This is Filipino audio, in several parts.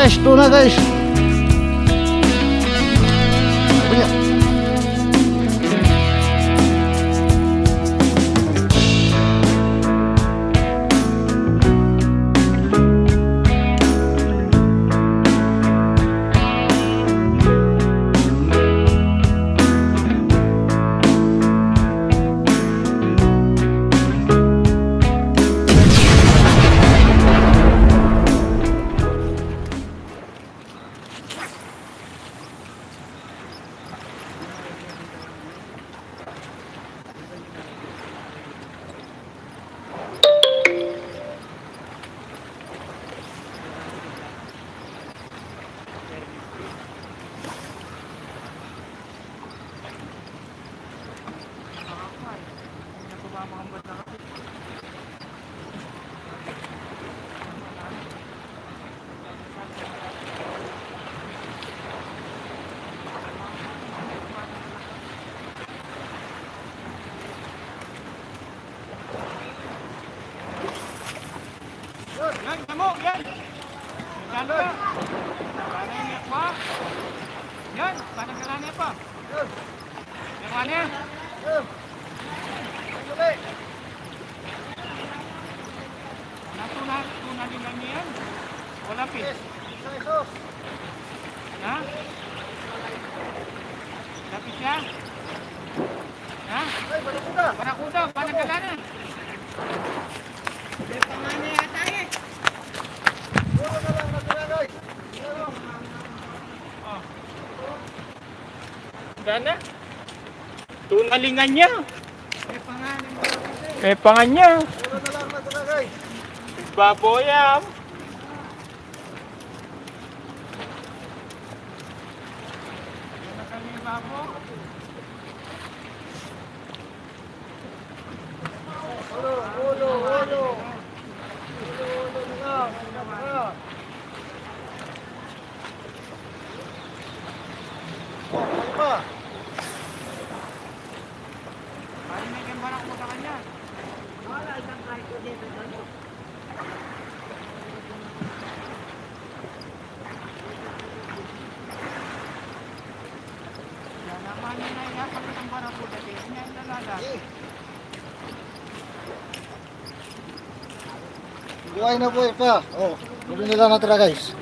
guys, tuna guys. Banyak. Yan, nyamuk, yan. Yan ka. Kanan niya pa. Yan, kanan niya pa. Yang mana? Tuna din lang yan. Wala pis. Ha? Lapis siya? Ha? Barakuda, panagkalana. Panganay yata eh. Oh. Gana? Tunalingan niya. May pangan niya. Baboyam. Ano kami babo? Ulo. May gambarak mo sa kanya. Wala, isang kahit ko dito. Yan naman yun ay kapag ang barak mo dati. Yan nalala. Buhay na buhay pa. Oh, huli nila natira guys.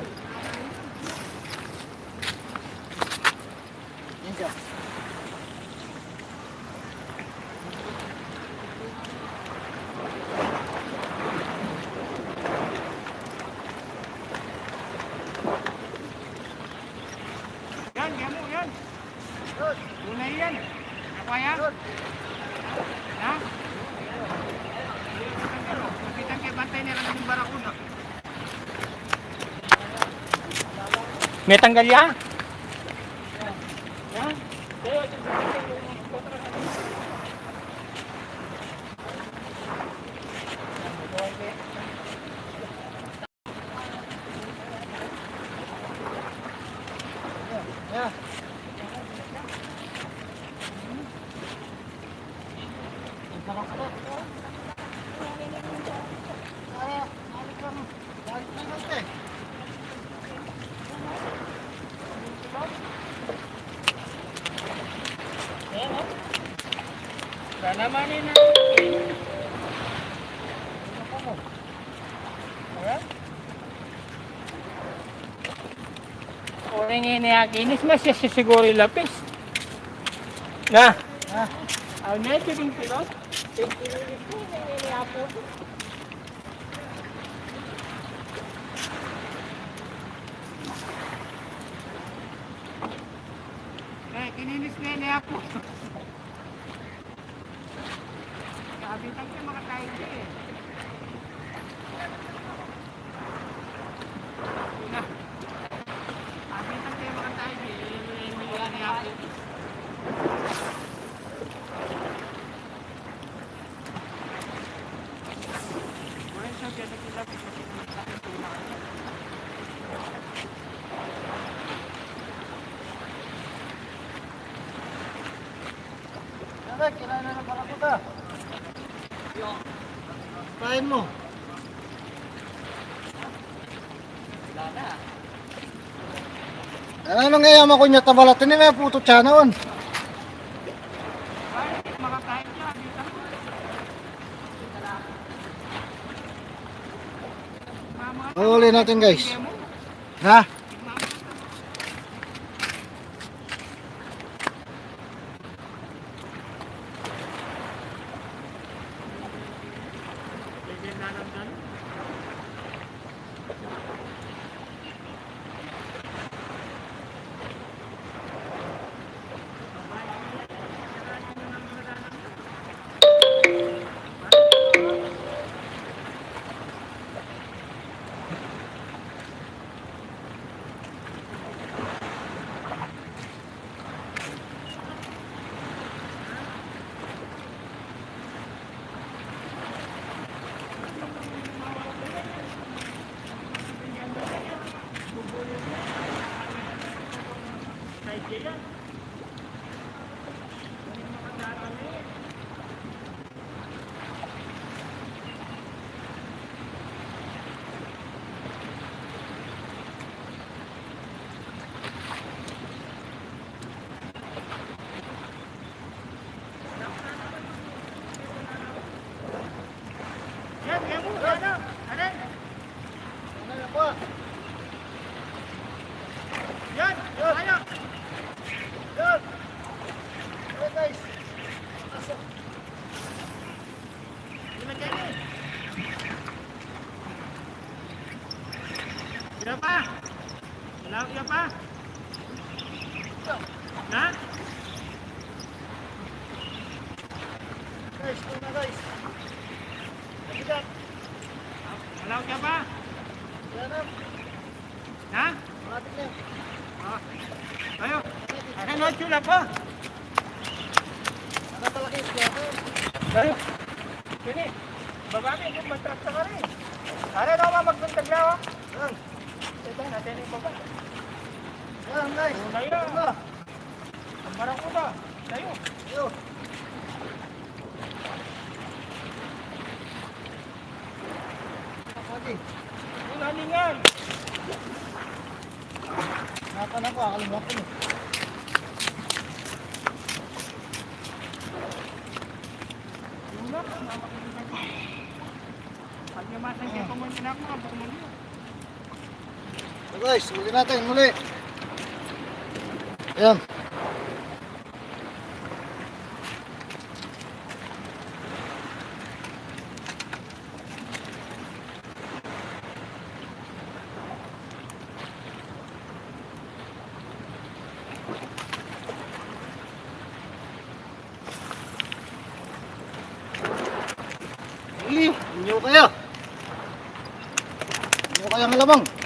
Yan, gamo yan. Tunay yan. Apa yan? Ha? Kapitan kay bantay nila ng barakuna. May tanggal ya? Ya? Ya. Naman ini. Orang ini akinis masih siguro lapis. Nah. Ang medyo din pilot. Ini apo. Kininis na ini apo. Kabitan ka mga tayo eh. Na. Kabitan ka mga tayo eh. Wala na ako. Wala siya kaya nakilapit na sinasakit tuna. Ano, kailangan na ng barakuda. Kain mo. Wala na. Ano nga yaman ko niya tabalatin ni may puto tiyanon. Ay, makakain siya. Dito. Mga Huli natin guys. demo. Ha? Yan, demo. Ano? Ano? Ano po? Yan, ayo. Yan! Hey guys! Ilagay mo. Kira pa? Wala kira pa? Ha? Guys, ito na guys! Mabigat! Wala kira pa? Yan na! Ha? Matik na! Ah. Ayo. Ano chula pa? Nakatalakis ko ako! Ayo. Sini. Babami kung magtrakta ka rin. Ano daw magbuntag na ako? Yan! Ito natin yung baba. Yan guys! Una yun. Yan na! Ang barang ko ba? Tayo. Yo! Kapagi! Una ningan. Natan ako, akalimutan eh. Una. Pag yumatang kayo pumunta na ako, kapag mo niyo. So guys, huli natin, muli! Yan! Inyo kaya. Inyo kaya malamang.